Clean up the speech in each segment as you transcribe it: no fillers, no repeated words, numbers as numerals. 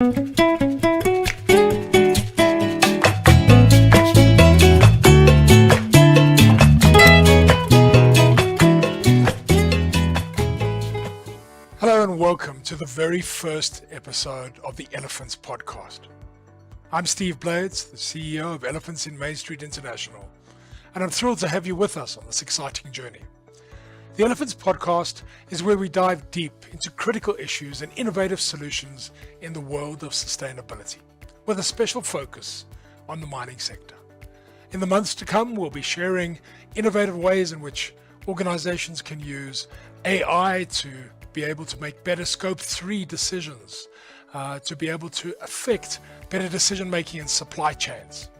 Hello and welcome to the very first episode of the Elephants podcast. I'm Steve Blades, the CEO of Elephants in Main Street International, and I'm thrilled to have you with us on this exciting journey. The Elephants podcast is where we dive deep into critical issues and innovative solutions in the world of sustainability, with a special focus on the mining sector. In the months to come, we'll be sharing innovative ways in which organizations can use AI to be able to make better Scope 3 decisions, to be able to affect better decision making in supply chains.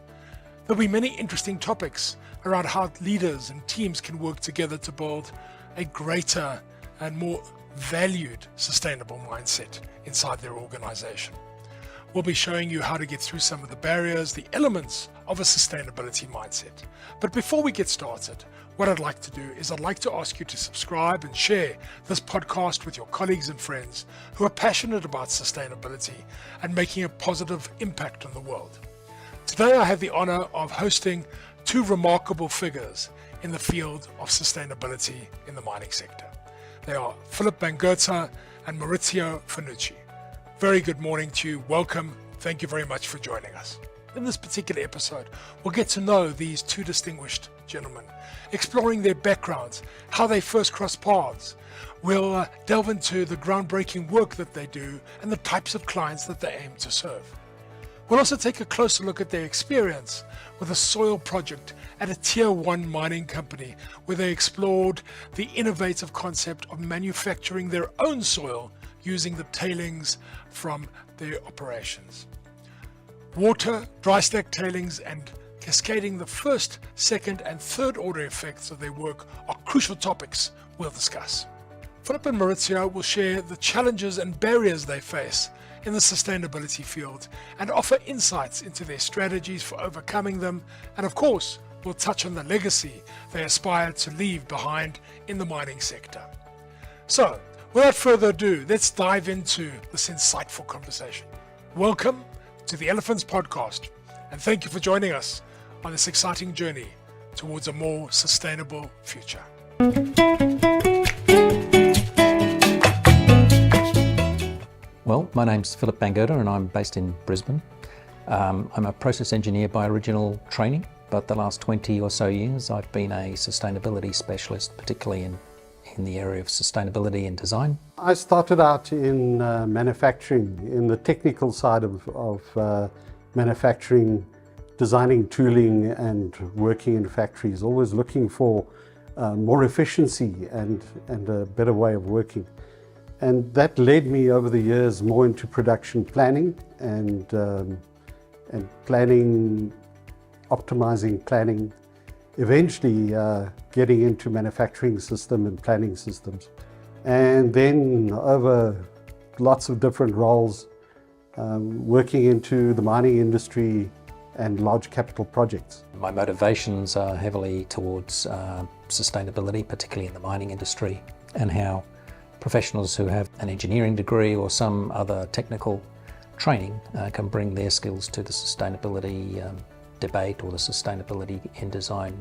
There'll be many interesting topics around how leaders and teams can work together to build a greater and more valued sustainable mindset inside their organization. We'll be showing you how to get through some of the barriers, the elements of a sustainability mindset. But before we get started, what I'd like to do is I'd like to ask you to subscribe and share this podcast with your colleagues and friends who are passionate about sustainability and making a positive impact on the world. Today I have the honor of hosting two remarkable figures in the field of sustainability in the mining sector. They are Bangerter and Maurizio Finucci. Very good morning to you. Welcome. Thank you very much for joining us. In this particular episode, we'll get to know these two distinguished gentlemen, exploring their backgrounds, how they first crossed paths. We'll delve into the groundbreaking work that they do and the types of clients that they aim to serve. We'll also take a closer look at their experience with a soil project at a Tier 1 mining company where they explored the innovative concept of manufacturing their own soil using the tailings from their operations. Water, dry stack tailings, and cascading the first, second, and third order effects of their work are crucial topics we'll discuss. Philip and Maurizio will share the challenges and barriers they face in the sustainability field and offer insights into their strategies for overcoming them, and of course, we'll touch on the legacy they aspire to leave behind in the mining sector. So, without further ado, let's dive into this insightful conversation. Welcome to the Elephants podcast, and thank you for joining us on this exciting journey towards a more sustainable future. Well, my name's Philip Bangerter and I'm based in Brisbane. I'm a process engineer by original training, but the last 20 or so years I've been a sustainability specialist, particularly in the area of sustainability and design. I started out in manufacturing, in the technical side of manufacturing, designing tooling and working in factories, always looking for more efficiency and a better way of working. And that led me over the years more into production planning and planning, optimizing planning, eventually getting into manufacturing system and planning systems. And then over lots of different roles, working into the mining industry and large capital projects. My motivations are heavily towards sustainability, particularly in the mining industry, and how professionals who have an engineering degree or some other technical training can bring their skills to the sustainability debate or the sustainability in design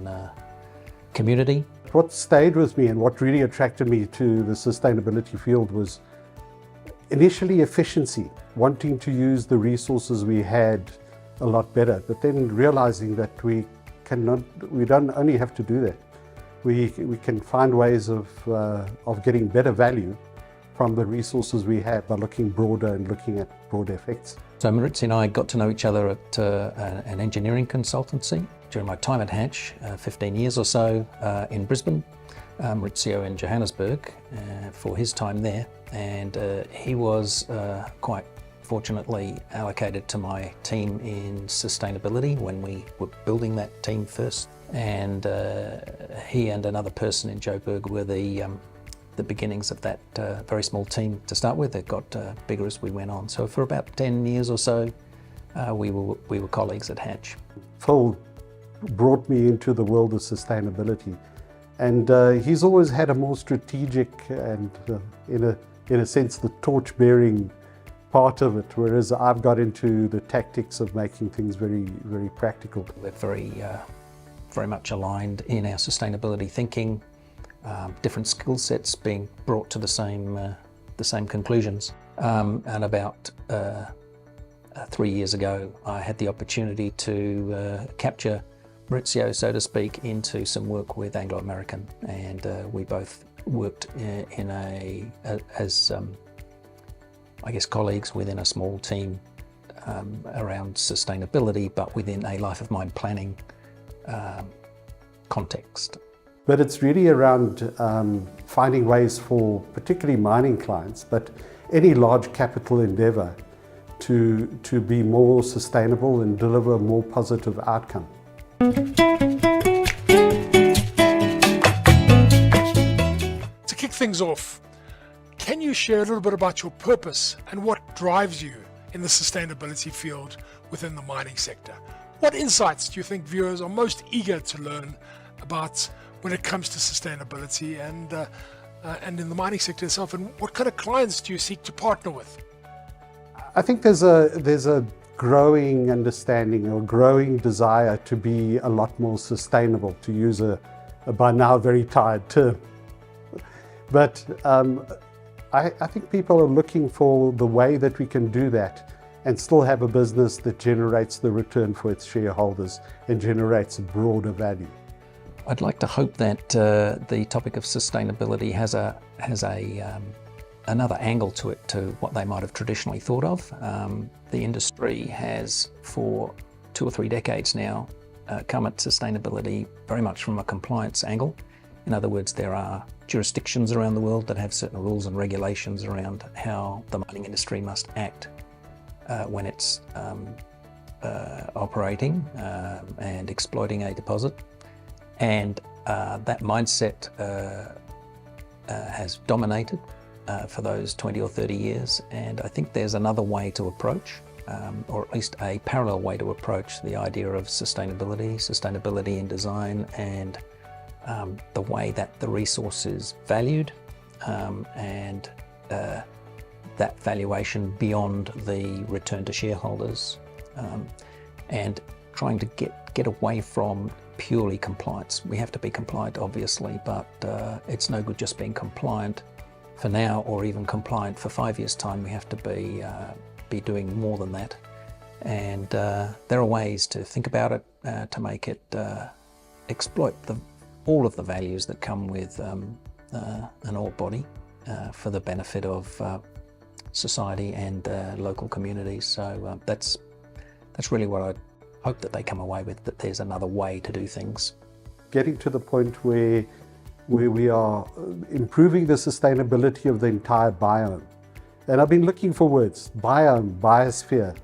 community. What stayed with me and what really attracted me to the sustainability field was initially efficiency, wanting to use the resources we had a lot better, but then realizing that we don't only have to do that. We can find ways of getting better value from the resources we have by looking broader and looking at broader effects. So Maurizio and I got to know each other at an engineering consultancy during my time at Hatch, 15 years or so in Brisbane, Maurizio in Johannesburg for his time there, and he was quite fortunately allocated to my team in sustainability when we were building that team first. And he and another person in Joburg were the beginnings of that very small team to start with. It got bigger as we went on. So for about 10 years or so, we were colleagues at Hatch. Phil brought me into the world of sustainability, and he's always had a more strategic and, in a sense, the torch-bearing part of it, whereas I've got into the tactics of making things very, very practical. We're very much aligned in our sustainability thinking, different skill sets being brought to the same conclusions. And about 3 years ago, I had the opportunity to capture Maurizio, so to speak, into some work with Anglo American, and we both worked as I guess colleagues within a small team around sustainability, but within a life of mine planning context. But it's really around finding ways for particularly mining clients, but any large capital endeavor to be more sustainable and deliver a more positive outcome. To kick things off, can you share a little bit about your purpose and what drives you in the sustainability field within the mining sector? What insights do you think viewers are most eager to learn about when it comes to sustainability and in the mining sector itself, and what kind of clients do you seek to partner with? I think there's a growing understanding or growing desire to be a lot more sustainable, to use a by now very tired term. But I think people are looking for the way that we can do that and still have a business that generates the return for its shareholders and generates a broader value. I'd like to hope that the topic of sustainability has another angle to it, to what they might have traditionally thought of. The industry has, for 2 or 3 decades now, come at sustainability very much from a compliance angle. In other words, there are jurisdictions around the world that have certain rules and regulations around how the mining industry must act when it's operating and exploiting a deposit. And that mindset has dominated for those 20 or 30 years. And I think there's another way to approach, or at least a parallel way to approach the idea of sustainability in design, and the way that the resource is valued, and that valuation beyond the return to shareholders, and trying to get away from purely compliance. We have to be compliant, obviously, but it's no good just being compliant for now, or even compliant for 5 years' time. We have to be doing more than that. And there are ways to think about it, to make it exploit all of the values that come with an ore body for the benefit of society and local communities. So that's really what I hope that they come away with, that there's another way to do things. Getting to the point where we are improving the sustainability of the entire biome. And I've been looking for words, biome, biosphere,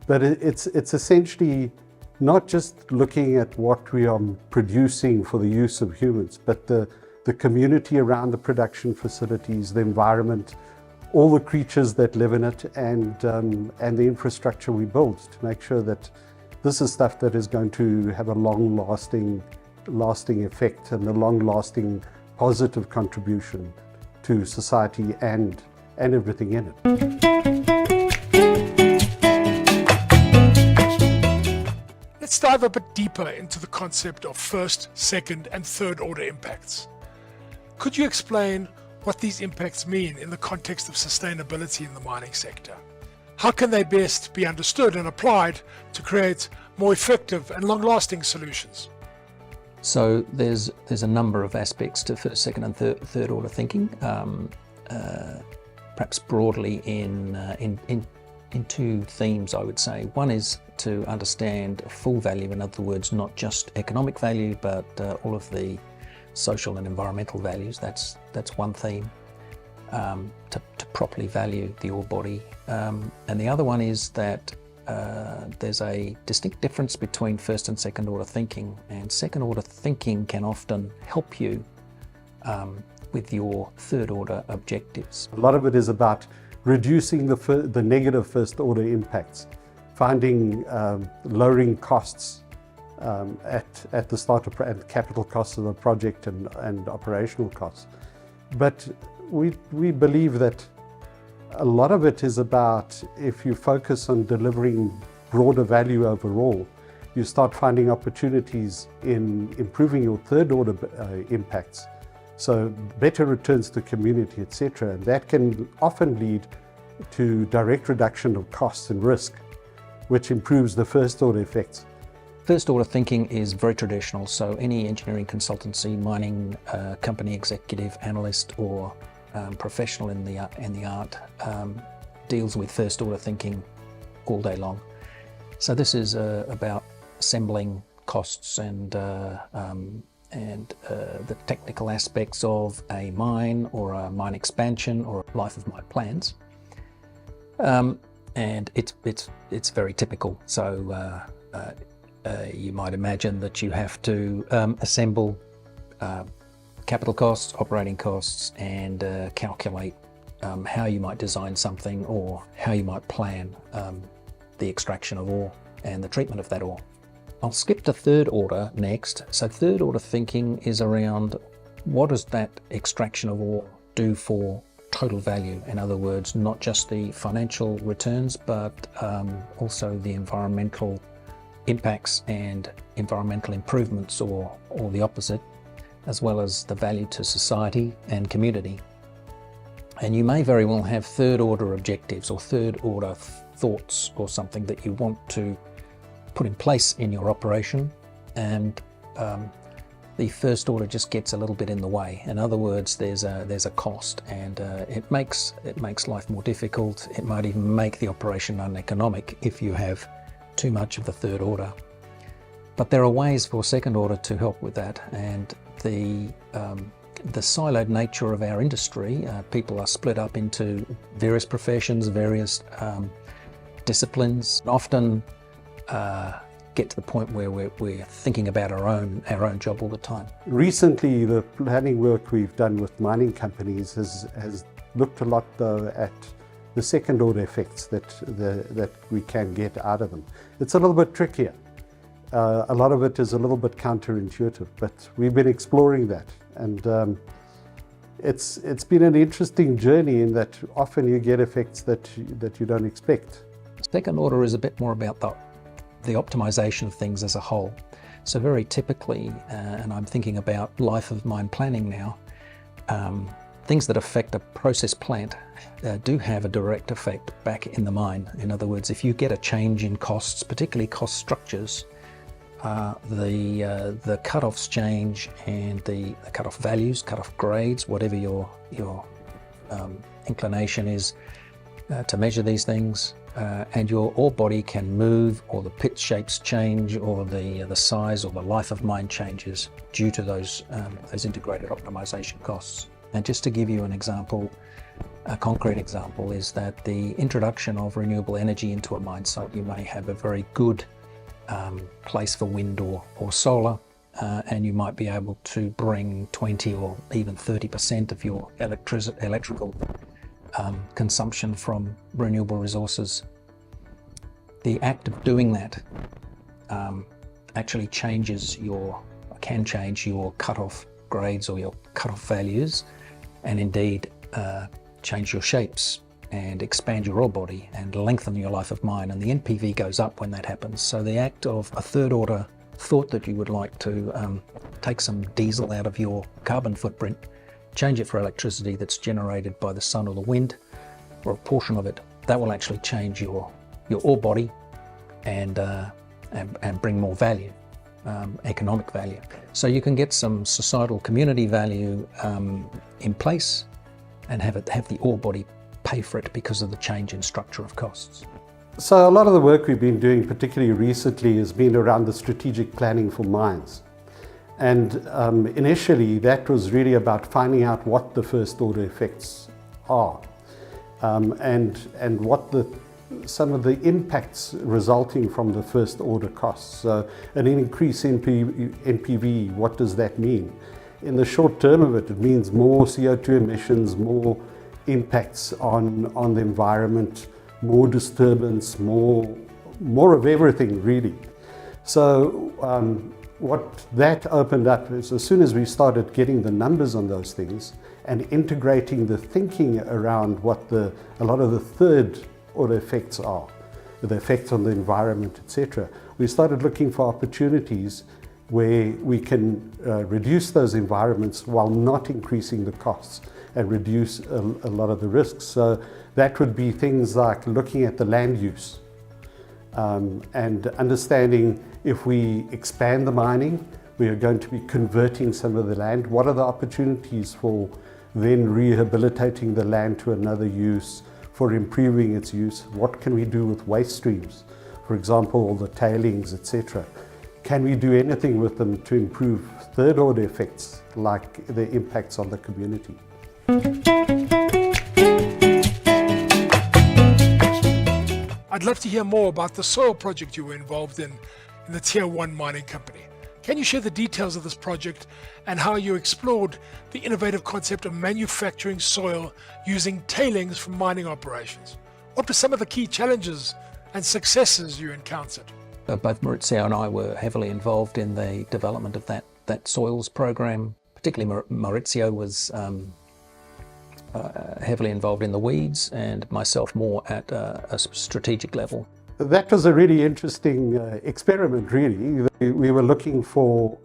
but it's essentially not just looking at what we are producing for the use of humans, but the community around the production facilities, the environment, all the creatures that live in it, and the infrastructure we build, to make sure that this is stuff that is going to have a long-lasting effect and a long-lasting positive contribution to society and everything in it. Let's dive a bit deeper into the concept of first, second, and third order impacts. Could you explain what these impacts mean in the context of sustainability in the mining sector? How can they best be understood and applied to create more effective and long-lasting solutions? So there's a number of aspects to first, second, and third order thinking. Perhaps broadly in 2 themes, I would say. One is to understand full value, in other words, not just economic value, but all of the social and environmental values. That's one theme, to properly value the ore body. And the other one is that there's a distinct difference between first and second order thinking, and second order thinking can often help you with your third order objectives. A lot of it is about reducing the negative first order impacts, finding lowering costs at the start of and capital costs of the project and operational costs. But we believe that a lot of it is about, if you focus on delivering broader value overall, you start finding opportunities in improving your third order impacts. So better returns to community, etc. And that can often lead to direct reduction of costs and risk, which improves the first order effects. First order thinking is very traditional, so any engineering consultancy, mining company executive, analyst, or professional in the art deals with first order thinking all day long. So this is about assembling costs and the technical aspects of a mine or a mine expansion or life of mine plans. And it's very typical. So you might imagine that you have to assemble capital costs, operating costs, and calculate how you might design something or how you might plan the extraction of ore and the treatment of that ore. I'll skip to third order next. So third order thinking is around what does that extraction of ore do for total value? In other words, not just the financial returns, but also the environmental impacts and environmental improvements, or the opposite, as well as the value to society and community. And you may very well have third order objectives or third order thoughts or something that you want to put in place in your operation, and the first order just gets a little bit in the way. In other words, there's a cost, and it makes life more difficult. It might even make the operation uneconomic if you have too much of the third order. But there are ways for second order to help with that, and the siloed nature of our industry, people are split up into various professions, various disciplines, often get to the point where we're thinking about our own job all the time. Recently, the planning work we've done with mining companies has looked a lot though at the second order effects that we can get out of them. It's a little bit trickier. A lot of it is a little bit counterintuitive, but we've been exploring that, and it's been an interesting journey in that often you get effects that you don't expect. Second order is a bit more about the optimization of things as a whole. So very typically, and I'm thinking about life of mine planning now, things that affect a process plant do have a direct effect back in the mine. In other words, if you get a change in costs, particularly cost structures, the cut-offs change, and the cut-off values, cut-off grades, whatever your inclination is to measure these things, and your ore body can move, or the pit shapes change, or the size or the life of mine changes due to those integrated optimization costs. And just to give you an example, a concrete example is that the introduction of renewable energy into a mine site, you may have a very good place for wind or solar, and you might be able to bring 20 or even 30% of your electrical consumption from renewable resources. The act of doing that actually can change your cut-off grades or your cut-off values, and indeed change your shapes and expand your ore body and lengthen your life of mine, and the NPV goes up when that happens. So the act of a third order thought that you would like to take some diesel out of your carbon footprint, change it for electricity that's generated by the sun or the wind, or a portion of it, that will actually change your ore body and bring more value, economic value. So you can get some societal community value in place and have the ore body pay for it because of the change in structure of costs. So a lot of the work we've been doing, particularly recently, has been around the strategic planning for mines. And initially that was really about finding out what the first order effects are, and what some of the impacts resulting from the first order costs. So an increase in NPV, what does that mean? In the short term of it, it means more CO2 emissions, more impacts on the environment, more disturbance, more of everything really. So what that opened up is, as soon as we started getting the numbers on those things and integrating the thinking around what a lot of the third order effects are, the effects on the environment, etc., we started looking for opportunities where we can reduce those environments while not increasing the costs and reduce a lot of the risks. So that would be things like looking at the land use and understanding if we expand the mining, we are going to be converting some of the land. What are the opportunities for then rehabilitating the land to another use, for improving its use? What can we do with waste streams? For example, the tailings, etc. Can we do anything with them to improve third order effects like the impacts on the community? I'd love to hear more about the soil project you were involved in the Tier 1 mining company. Can you share the details of this project and how you explored the innovative concept of manufacturing soil using tailings from mining operations? What were some of the key challenges and successes you encountered? Both Maurizio and I were heavily involved in the development of that soils program. Particularly Maurizio was heavily involved in the weeds, and myself more at a strategic level. That was a really interesting experiment, really. We were looking for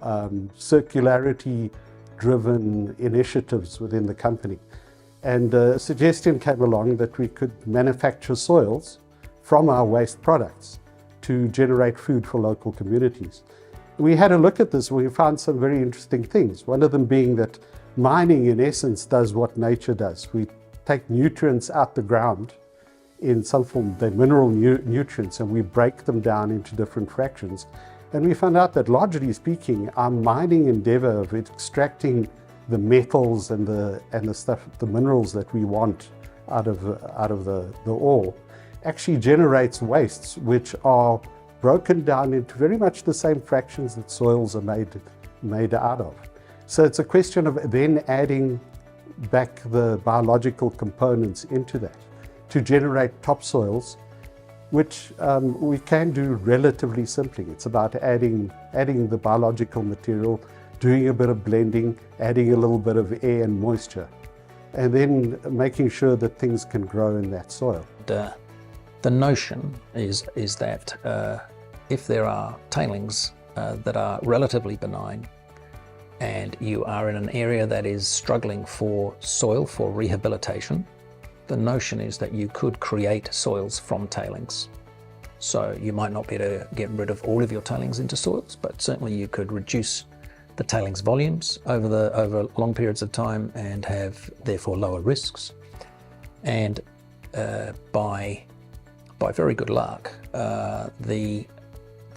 circularity-driven initiatives within the company. And a suggestion came along that we could manufacture soils from our waste products to generate food for local communities. We had a look at this and we found some very interesting things. One of them being that mining, in essence, does what nature does. We take nutrients out the ground in some form, they're mineral nutrients, and we break them down into different fractions. And we found out that, largely speaking, our mining endeavor of extracting the metals and the stuff, the minerals that we want out of the ore, actually generates wastes which are broken down into very much the same fractions that soils are made out of. So it's a question of then adding back the biological components into that to generate topsoils, which we can do relatively simply. It's about adding the biological material, doing a bit of blending, adding a little bit of air and moisture, and then making sure that things can grow in that soil. The notion is that if there are tailings that are relatively benign, and you are in an area that is struggling for soil for rehabilitation, the notion is that you could create soils from tailings. So you might not be able to get rid of all of your tailings into soils, but certainly you could reduce the tailings volumes over long periods of time and have therefore lower risks. And by very good luck, the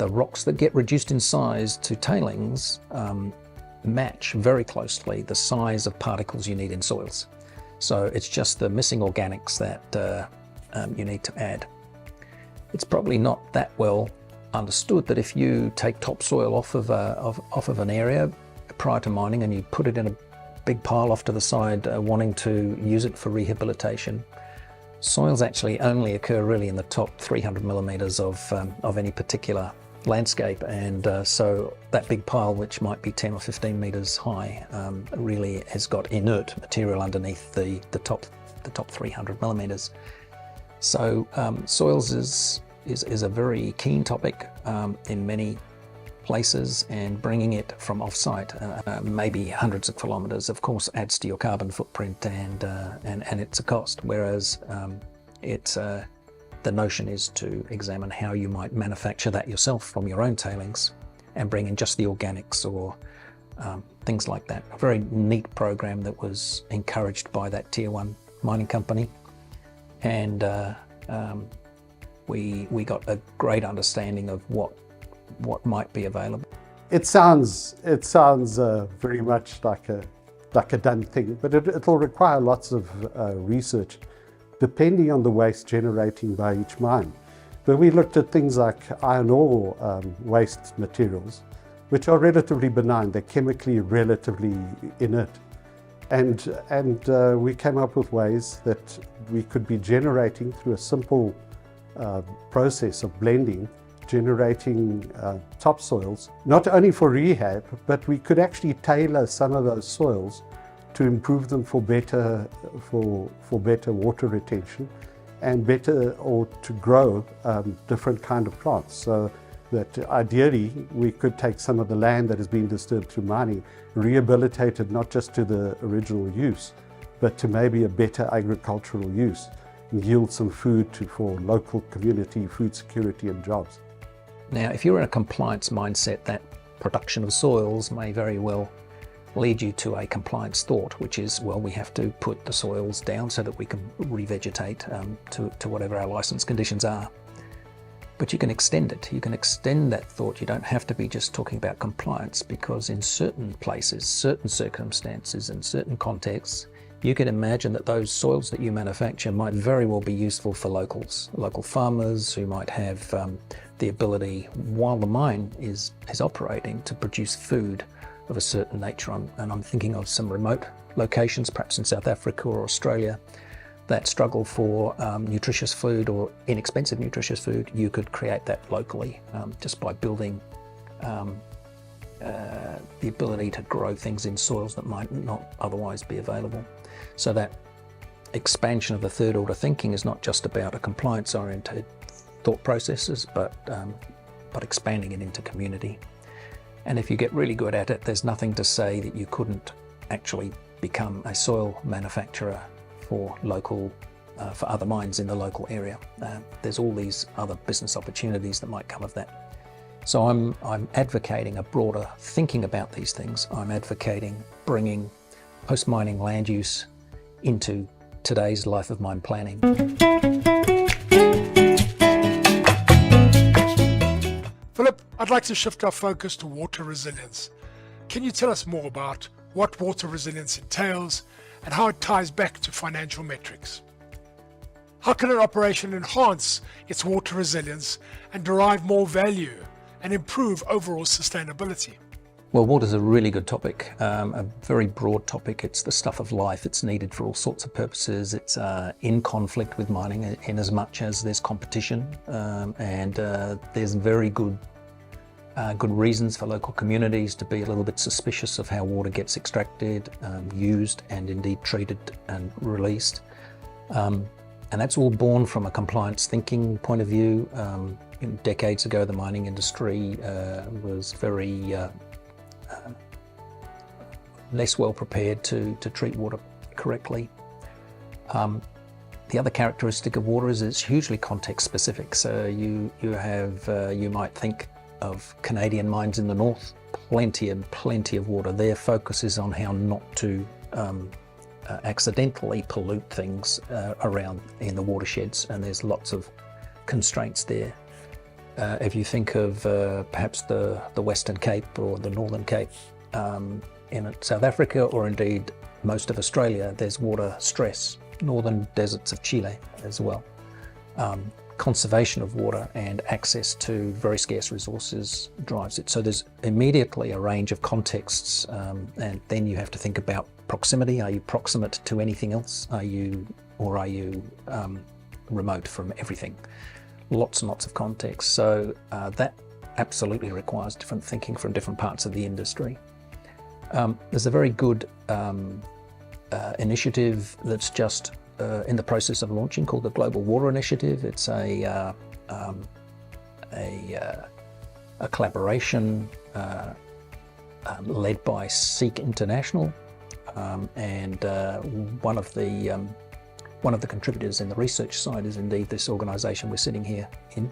rocks that get reduced in size to tailings match very closely the size of particles you need in soils. So it's just the missing organics that you need to add. It's probably not that well understood that if you take topsoil off of an area prior to mining and you put it in a big pile off to the side wanting to use it for rehabilitation, soils actually only occur really in the top 300 millimeters of any particular landscape, and so that big pile, which might be 10 or 15 meters high, really has got inert material underneath the top 300 millimeters. So soils is a very keen topic in many places, and bringing it from off-site, maybe hundreds of kilometers, of course adds to your carbon footprint, and it's a cost, whereas the notion is to examine how you might manufacture that yourself from your own tailings and bring in just the organics or things like that. A very neat program that was encouraged by that Tier 1 mining company, and we got a great understanding of what might be available. It sounds very much like a done thing, but it'll require lots of research, depending on the waste generating by each mine. But we looked at things like iron ore waste materials, which are relatively benign. They're chemically relatively inert. And we came up with ways that we could be generating through a simple process of blending generating topsoils, not only for rehab, but we could actually tailor some of those soils to improve them for better water retention and better or to grow different kind of plants. So that ideally we could take some of the land that has been disturbed through mining, rehabilitate it not just to the original use, but to maybe a better agricultural use and yield some food for local community, food security and jobs. Now, if you're in a compliance mindset, that production of soils may very well lead you to a compliance thought, which is, well, we have to put the soils down so that we can revegetate to whatever our license conditions are. But you can extend it. You can extend that thought. You don't have to be just talking about compliance, because in certain places, certain circumstances, and certain contexts, you can imagine that those soils that you manufacture might very well be useful for locals, local farmers who might have the ability, while the mine is operating, to produce food of a certain nature. And I'm thinking of some remote locations, perhaps in South Africa or Australia, that struggle for nutritious food or inexpensive nutritious food. You could create that locally just by building the ability to grow things in soils that might not otherwise be available. So that expansion of the third order thinking is not just about a compliance oriented thought processes, but expanding it into community. And if you get really good at it, there's nothing to say that you couldn't actually become a soil manufacturer for other mines in the local area. There's all these other business opportunities that might come of that. So I'm advocating a broader thinking about these things. I'm advocating bringing post-mining land use into today's life of mine planning. Philip, I'd like to shift our focus to water resilience. Can you tell us more about what water resilience entails and how it ties back to financial metrics? How can an operation enhance its water resilience and derive more value and improve overall sustainability? Well, water's a really good topic, a very broad topic. It's the stuff of life. It's needed for all sorts of purposes. It's in conflict with mining in as much as there's competition, and there's very good reasons for local communities to be a little bit suspicious of how water gets extracted, used, and indeed treated and released. And that's all born from a compliance thinking point of view. Decades ago, the mining industry was very less well prepared to treat water correctly. The other characteristic of water is it's hugely context specific. So you might think of Canadian mines in the north, plenty of water. Their focus is on how not to accidentally pollute things around in the watersheds, and there's lots of constraints there. If you think of perhaps the Western Cape or the Northern Cape in South Africa, or indeed most of Australia, there's water stress. Northern deserts of Chile as well. Conservation of water and access to very scarce resources drives it. So there's immediately a range of contexts, and then you have to think about proximity. Are you proximate to anything else? Are you remote from everything? Lots and lots of context. So that absolutely requires different thinking from different parts of the industry. There's a very good initiative that's just in the process of launching called the Global Water Initiative. It's a collaboration led by Seek International, and one of the contributors in the research side is indeed this organisation we're sitting here in,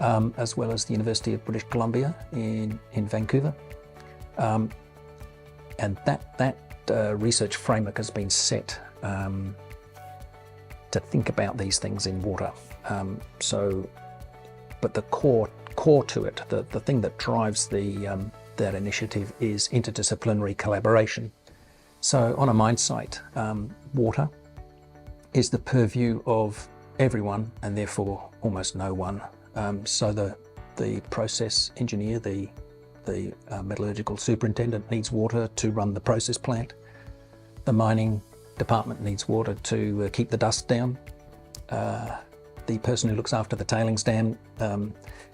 as well as the University of British Columbia in Vancouver. And that research framework has been set to think about these things in water. But the core to it, the thing that drives that initiative is interdisciplinary collaboration. So on a mine site, water is the purview of everyone, and therefore almost no one. So the process engineer, the metallurgical superintendent needs water to run the process plant. The mining department needs water to keep the dust down. The person who looks after the tailings dam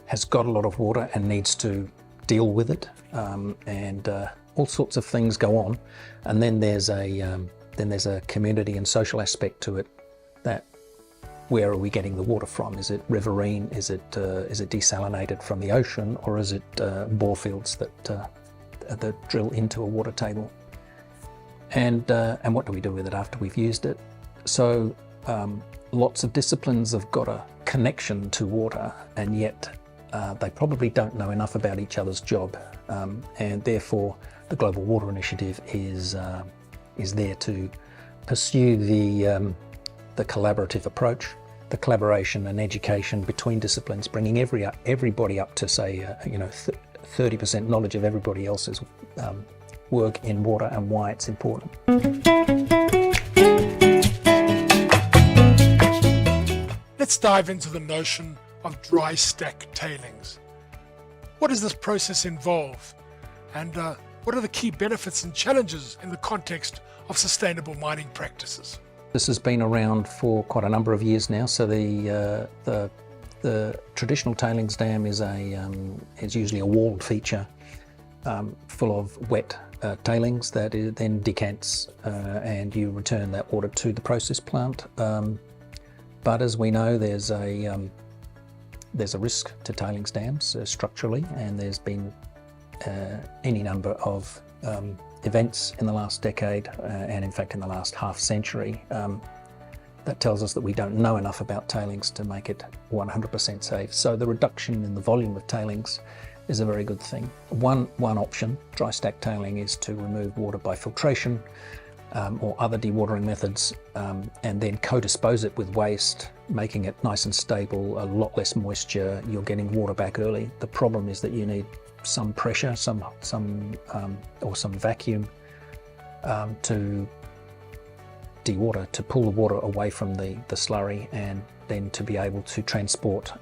has got a lot of water and needs to deal with it, and all sorts of things go on. And then there's a community and social aspect to it. That where are we getting the water from? Is it riverine? Is it desalinated from the ocean, or is it bore fields that drill into a water table? And what do we do with it after we've used it? So lots of disciplines have got a connection to water, and yet they probably don't know enough about each other's job, and therefore the Global Water Initiative is there to pursue the collaborative approach, the collaboration and education between disciplines, bringing everybody up to, say, 30% knowledge of everybody else's work in water and why it's important. Let's dive into the notion of dry stack tailings. What does this process involve? And what are the key benefits and challenges in the context of sustainable mining practices? This has been around for quite a number of years now. So the traditional tailings dam is usually a walled feature full of wet tailings that then decants, and you return that water to the process plant. But as we know, there's a risk to tailings dams structurally, and there's been any number of events in the last decade, and in fact in the last half century, that tells us that we don't know enough about tailings to make it 100% safe. So the reduction in the volume of tailings is a very good thing. One option, dry stack tailing, is to remove water by filtration or other dewatering methods, and then co-dispose it with waste, making it nice and stable, a lot less moisture. You're getting water back early. The problem is that you need some pressure, or some vacuum to dewater, to pull the water away from the slurry, and then to be able to transport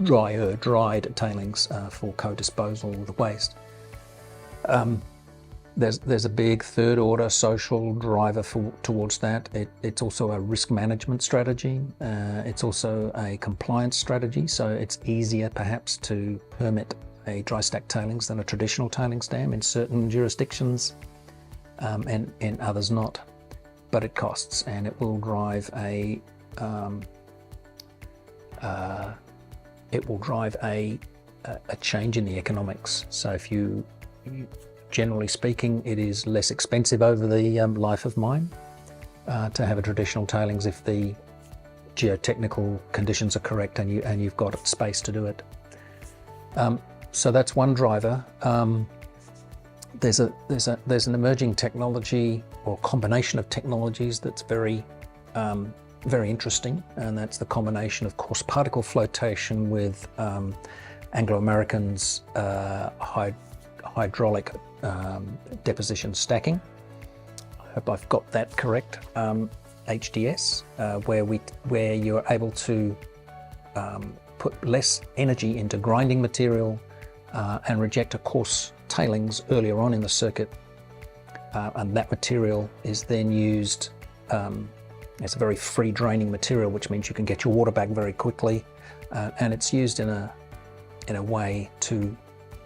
dried tailings for co-disposal with the waste. There's a big third order social driver towards that. It's also a risk management strategy. It's also a compliance strategy. So it's easier perhaps to permit a dry stack tailings than a traditional tailings dam in certain jurisdictions, and in others not. But it costs, and it will drive a change in the economics. So if you generally speaking, it is less expensive over the life of mine to have a traditional tailings if the geotechnical conditions are correct and you've got space to do it. So that's one driver. There's an emerging technology or combination of technologies that's very interesting, and that's the combination of coarse particle flotation with Anglo-Americans' hydraulic deposition stacking. I hope I've got that correct. HDS, where you're able to put less energy into grinding material and reject a coarse tailings earlier on in the circuit, and that material is then used as a very free draining material, which means you can get your water back very quickly, and it's used in a way to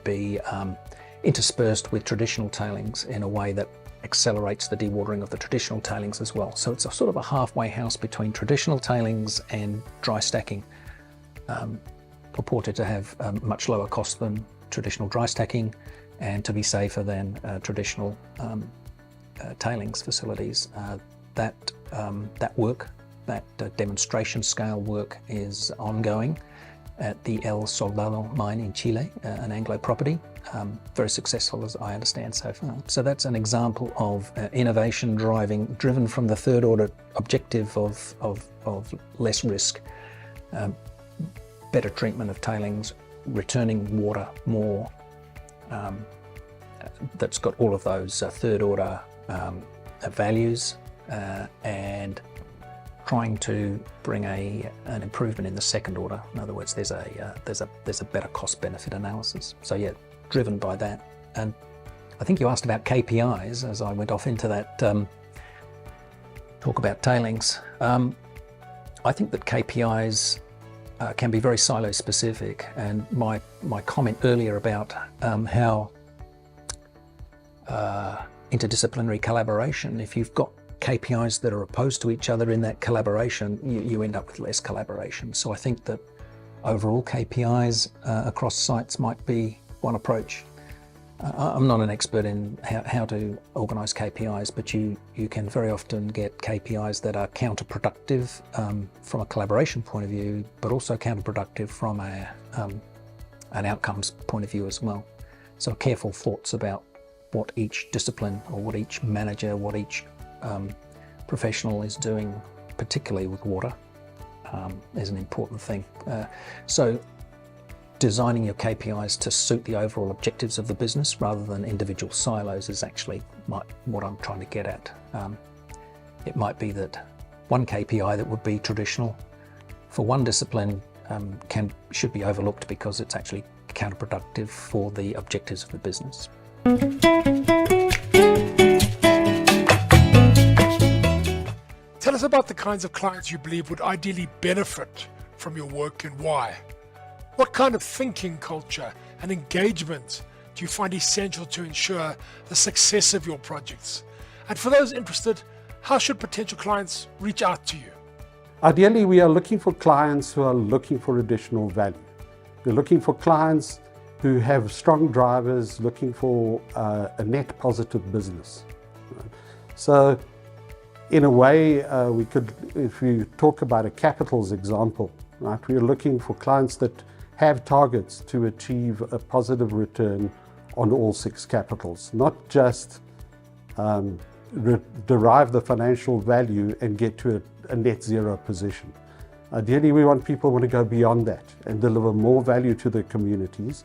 be interspersed with traditional tailings in a way that accelerates the dewatering of the traditional tailings as well. So it's a sort of a halfway house between traditional tailings and dry stacking, purported to have much lower cost than traditional dry stacking and to be safer than traditional tailings facilities. That work, that demonstration scale work, is ongoing at the El Soldado mine in Chile, an Anglo property. Very successful, as I understand so far. So that's an example of innovation driven from the third order objective of less risk, better treatment of tailings, returning water more, that's got all of those third order values, and trying to bring an improvement in the second order. In other words, there's a better cost benefit analysis. So yeah, driven by that. And I think you asked about KPIs as I went off into that talk about tailings. I think that KPIs can be very silo specific, and my comment earlier about how interdisciplinary collaboration, if you've got KPIs that are opposed to each other in that collaboration, you end up with less collaboration. So I think that overall KPIs across sites might be one approach. I'm not an expert in how to organise KPIs, but you can very often get KPIs that are counterproductive from a collaboration point of view, but also counterproductive from an outcomes point of view as well. So careful thoughts about what each discipline or what each manager, what each professional is doing, particularly with water, is an important thing. So designing your KPIs to suit the overall objectives of the business rather than individual silos is actually what I'm trying to get at. It might be that one KPI that would be traditional for one discipline should be overlooked because it's actually counterproductive for the objectives of the business. Tell us about the kinds of clients you believe would ideally benefit from your work and why. What kind of thinking culture and engagement do you find essential to ensure the success of your projects? And for those interested, how should potential clients reach out to you? Ideally, we are looking for clients who are looking for additional value. We're looking for clients who have strong drivers, looking for a net positive business. So in a way, we could, if we talk about a capitals example, right, we're looking for clients that have targets to achieve a positive return on all 6 capitals, not just derive the financial value and get to a net zero position. Ideally, we want people who want to go beyond that and deliver more value to their communities.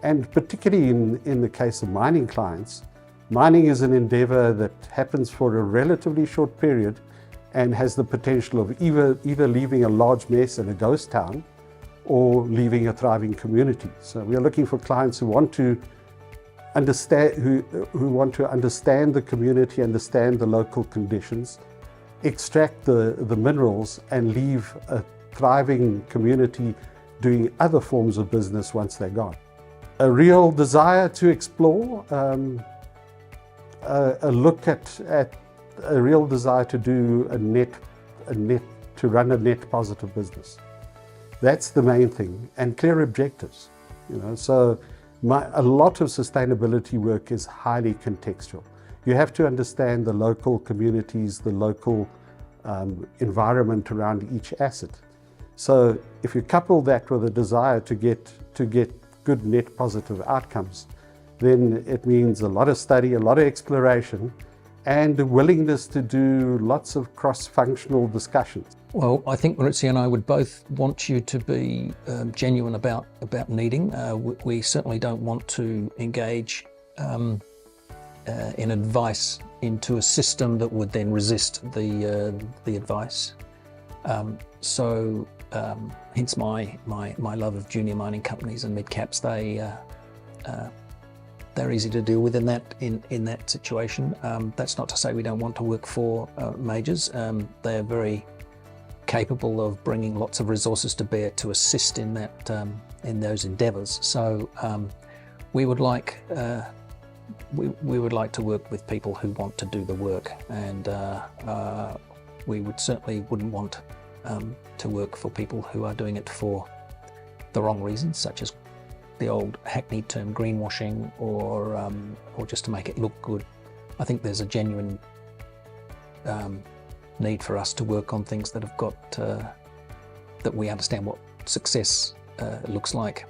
And particularly in the case of mining clients, mining is an endeavor that happens for a relatively short period and has the potential of either leaving a large mess in a ghost town or leaving a thriving community. So we are looking for clients who want to understand, who want to understand the community, understand the local conditions, extract the minerals and leave a thriving community doing other forms of business once they're gone. A real desire to explore, a look at a real desire to do to run a net positive business. That's the main thing, and clear objectives. So a lot of sustainability work is highly contextual. You have to understand the local communities, the local environment around each asset. So if you couple that with a desire to get good net positive outcomes, then it means a lot of study, a lot of exploration, and a willingness to do lots of cross-functional discussions. Well, I think Maurizio and I would both want you to be genuine about needing. We certainly don't want to engage in advice into a system that would then resist the advice. Hence my love of junior mining companies and mid-caps. They're easy to deal with in that situation. That's not to say we don't want to work for majors. They're very capable of bringing lots of resources to bear to assist in that in those endeavours. So we would like to work with people who want to do the work, and we wouldn't want to work for people who are doing it for the wrong reasons, such as the old hackneyed term greenwashing, or just to make it look good. I think there's a genuine need for us to work on things that have got that we understand what success looks like.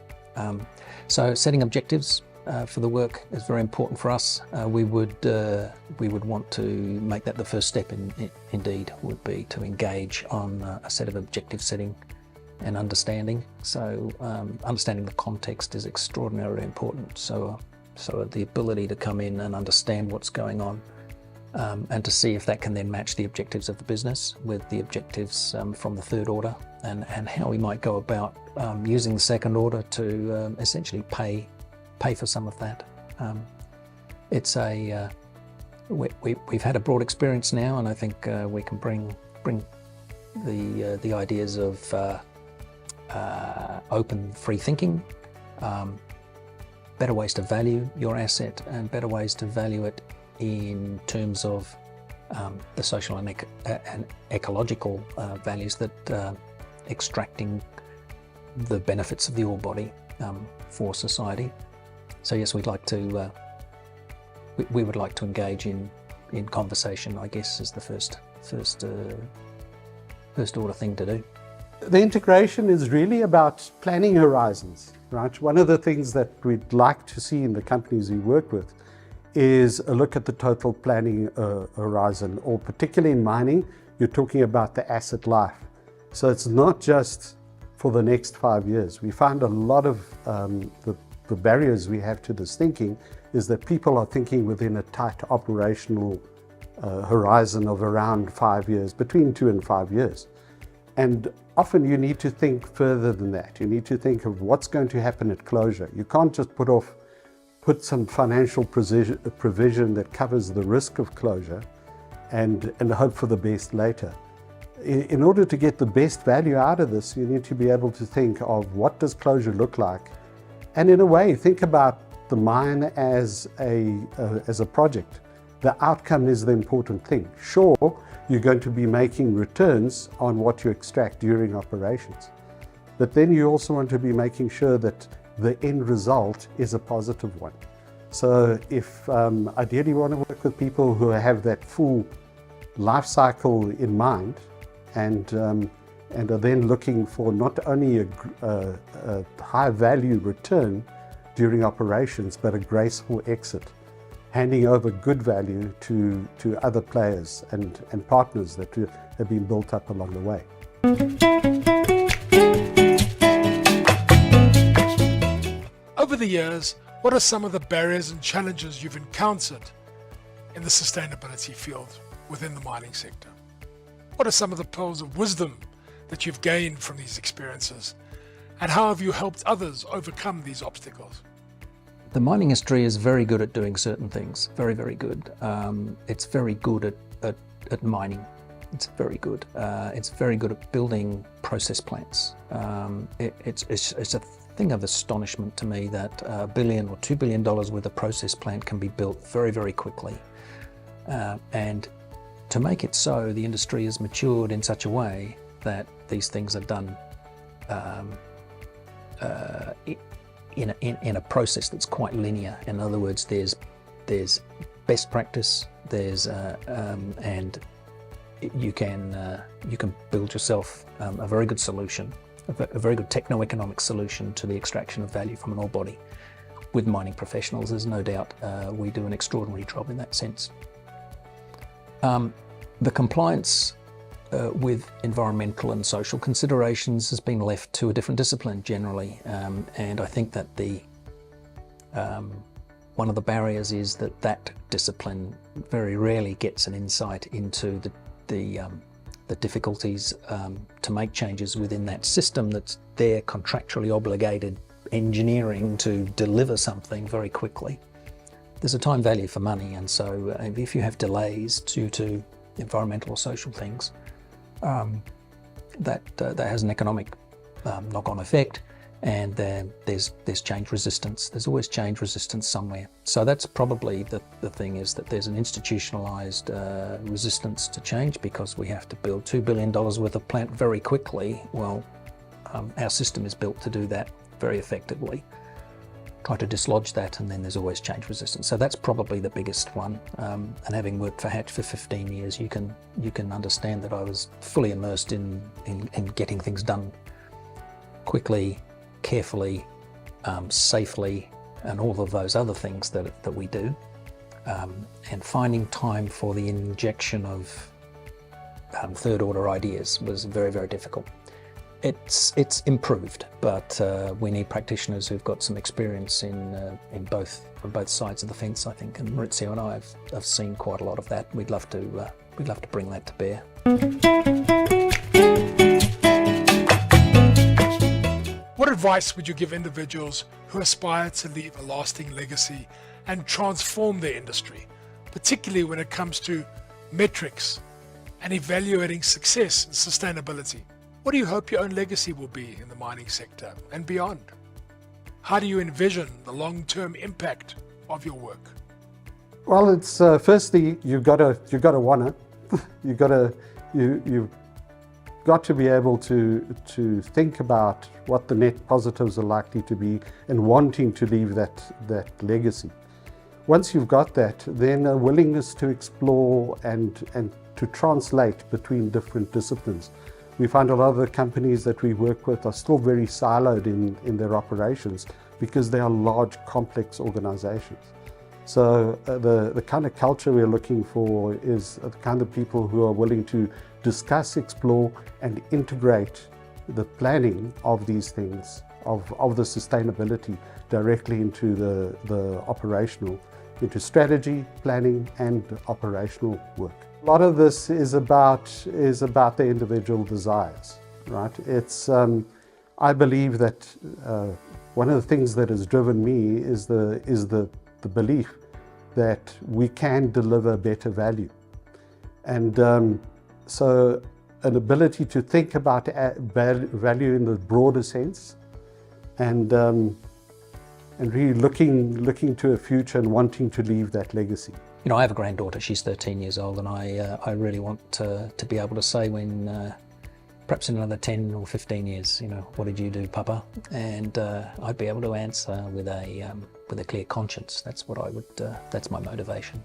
So setting objectives for the work is very important for us. We would want to make that the first step. Indeed, would be to engage on a set of objective setting and understanding. So understanding the context is extraordinarily important. So the ability to come in and understand what's going on, and to see if that can then match the objectives of the business with the objectives from the third order, and how we might go about using the second order to essentially pay for some of that. We've had a broad experience now, and I think we can bring the ideas of open, free thinking, better ways to value your asset, and better ways to value it in terms of the social and ecological values that extracting the benefits of the ore body for society. So yes, we'd like to we would like to engage in conversation, I guess, is the first order thing to do. The integration is really about planning horizons, right? One of the things that we'd like to see in the companies we work with is a look at the total planning horizon, or particularly in mining, you're talking about the asset life. So it's not just for the next 5 years. We find a lot of the barriers we have to this thinking is that people are thinking within a tight operational horizon of around 5 years, between 2 and 5 years. And often you need to think further than that. You need to think of what's going to happen at closure. You can't just put some financial provision that covers the risk of closure and hope for the best later. In order to get the best value out of this, you need to be able to think of what does closure look like, and in a way think about the mine as a project. The outcome is the important thing. Sure, you're going to be making returns on what you extract during operations, but then you also want to be making sure that the end result is a positive one. So if ideally you want to work with people who have that full life cycle in mind, and are then looking for not only a high value return during operations, but a graceful exit, handing over good value to other players and partners that have been built up along the way. Over the years, what are some of the barriers and challenges you've encountered in the sustainability field within the mining sector? What are some of the pearls of wisdom that you've gained from these experiences? And how have you helped others overcome these obstacles? The mining industry is very good at doing certain things, very, very good. It's very good at mining. It's very good. It's very good at building process plants. It's a thing of astonishment to me that $1 billion or $2 billion worth of process plant can be built very, very quickly. And to make it so, the industry is matured in such a way that these things are done in a process that's quite linear. In other words, there's best practice, and you can build yourself a very good solution, a very good techno-economic solution to the extraction of value from an ore body. With mining professionals, there's no doubt we do an extraordinary job in that sense. The compliance with environmental and social considerations has been left to a different discipline generally, and I think that one of the barriers is that discipline very rarely gets an insight into the difficulties to make changes within that system that's there contractually obligated engineering to deliver something very quickly. There's a time value for money, and so if you have delays due to environmental or social things, that has an economic knock-on effect, and there's change resistance. There's always change resistance somewhere. So that's probably the thing, is that there's an institutionalized resistance to change because we have to build $2 billion worth of plant very quickly. Well, our system is built to do that very effectively. Try to dislodge that, and then there's always change resistance. So that's probably the biggest one. And having worked for Hatch for 15 years, you can understand that I was fully immersed in getting things done quickly, carefully, safely, and all of those other things that we do. And finding time for the injection of third order ideas was very, very difficult. It's improved, but we need practitioners who've got some experience on both sides of the fence, I think. And Maurizio and I have seen quite a lot of that. We'd love to bring that to bear. What advice would you give individuals who aspire to leave a lasting legacy and transform their industry, particularly when it comes to metrics and evaluating success and sustainability? What do you hope your own legacy will be in the mining sector and beyond? How do you envision the long-term impact of your work? Well, it's firstly you've got to want it. You've got to be able to think about what the net positives are likely to be and wanting to leave that legacy. Once you've got that, then a willingness to explore and to translate between different disciplines. We find a lot of the companies that we work with are still very siloed in their operations because they are large, complex organizations. So the kind of culture we're looking for is the kind of people who are willing to discuss, explore, and integrate the planning of these things, of the sustainability directly into the operational, into strategy, planning, and operational work. A lot of this is about the individual desires, right? It's I believe that one of the things that has driven me is the belief that we can deliver better value, and so an ability to think about value in the broader sense, and really looking to a future and wanting to leave that legacy. You know, I have a granddaughter, she's 13 years old, and I really want to be able to say when, perhaps in another 10 or 15 years, you know, what did you do, Papa? And I'd be able to answer with a clear conscience. That's what I would, that's my motivation.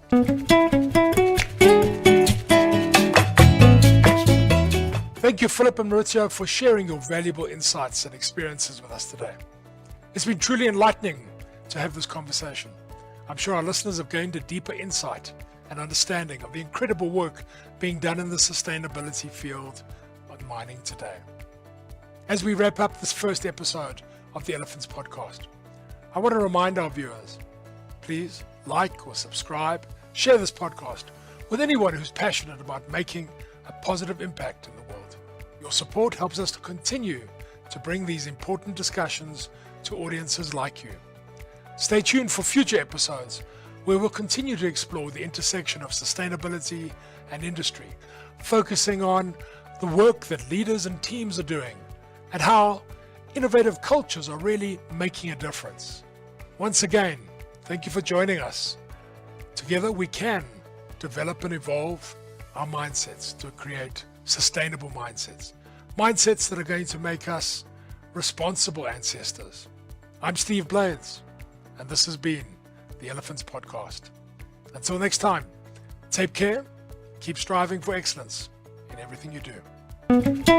Thank you, Philip and Maurizio, for sharing your valuable insights and experiences with us today. It's been truly enlightening to have this conversation. I'm sure our listeners have gained a deeper insight and understanding of the incredible work being done in the sustainability field of mining today. As we wrap up this first episode of the Elephants Podcast, I want to remind our viewers, please like or subscribe, share this podcast with anyone who's passionate about making a positive impact in the world. Your support helps us to continue to bring these important discussions to audiences like you. Stay tuned for future episodes where we'll continue to explore the intersection of sustainability and industry, focusing on the work that leaders and teams are doing and how innovative cultures are really making a difference. Once again, thank you for joining us. Together we can develop and evolve our mindsets to create sustainable mindsets that are going to make us responsible ancestors. I'm Steve Blades, and this has been the Elephants Podcast. Until next time, take care, keep striving for excellence in everything you do.